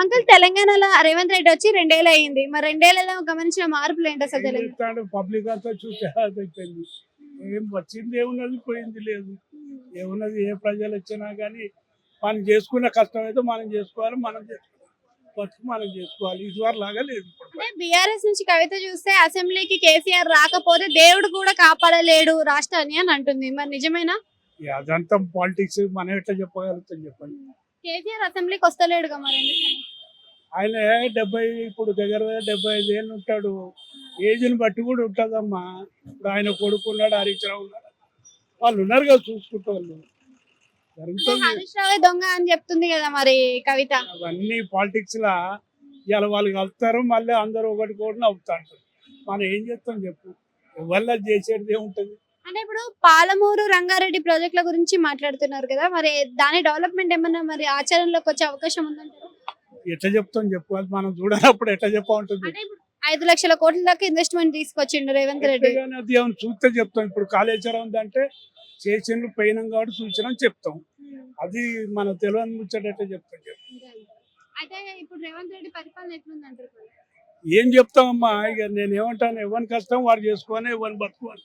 Uncle తెలంగాణలో రేవంత్ రెడ్డి వచ్చి 2 ఏళ్ళు అయింది. మరి 2 ఏళ్లలో గమనించిన మార్పులు ఏంటి అసలు తెలంగాణ? చెప్తాడు పబ్లిక్ అంతా చూస్తే అయిపోయింది. ఏం వచ్చింది ఏమున్నది, పోయింది లేదు. ఏమున్నది, ఏ ప్రజలు వచ్చినా కానీ మనం చేసుకున్న కష్టం అయితే మనం చేసుకోవాలి, మనం చేసుకోవాలి, బతుకు మనం చేసుకోవాలి. ఇదివరకు లాగా లేదు ఇప్పుడు. అంటే బీఆర్ఎస్ నుంచి కవిత చూస్తే అసెంబ్లీకి కేసీఆర్ రాకపోతే దేవుడు కూడా కాపాడలేడు రాష్ట్రాన్ని అని అంటుంది. మరి నిజమేనా? ఇక అదంతా పాలిటిక్స్, మనం ఎట్లా చెప్పగలుగుతాం చెప్పండి. కేసీఆర్ అసెంబ్లీకి వస్తలేడుగా మరి ఎందుకని? ఆయన 70 ఇప్పుడు దగ్గర 75 ఏళ్ళు ఉంటాడు. ఏజ్ని బట్టి కూడా ఉంటుందమ్మా. ఇప్పుడు ఆయన కొడుకున్నాడు, హరీష్ రావు ఉన్నాడు, వాళ్ళు ఉన్నారు కదా చూసుకుంటే వాళ్ళు అంటే జరుగుతుంది. హరీష్ రావే దొంగ అని చెప్తుంది కదా మరి కవిత. అవన్నీ పాలిటిక్స్ లా ఇవాళ వాళ్ళు కలుపుతారు, మళ్ళీ అందరూ ఒకటి కూడా నవ్వుతారు. మనం ఏం చేస్తాం చెప్పు, ఎవరి చేసేది ఏముంటుంది. అంటే ఇప్పుడు పాలమూరు రంగారెడ్డి ప్రాజెక్టుల గురించి మాట్లాడుతున్నారు కదా, మరి దాని డెవలప్మెంట్ ఏమన్నా మరి ఆచరణలోకి వచ్చే అవకాశం ఉందంటారు? ఎట్లా చెప్తాం చెప్పు, అది మనం చూడనప్పుడు ఎట్లా చెప్ప ఉంటుంది. అంటే ఇప్పుడు 5 లక్షల కోట్ల దాకా ఇన్వెస్ట్మెంట్ తీసుకొచ్చిండు రేవంత్ రెడ్డి. కానీ అది ఏమైనా చూస్తే చెప్తాం. ఇప్పుడు కాళేశ్వరం ఉందంటే చేసిండ్రు పోయినాం కాబట్టి చూసినాం చెప్తాం. అది మన తెలియని ముచ్చటట్టే చెప్తాం చెప్పు. అయితే ఇప్పుడు రేవంత్ రెడ్డి పరిపాలన ఎట్లుందంటారు? ఏం చెప్తామమ్మా, ఇక నేను ఏమంటాను, ఎవరి కష్టం వాడు చేసుకొని ఎవరిని బతుకోవాలి.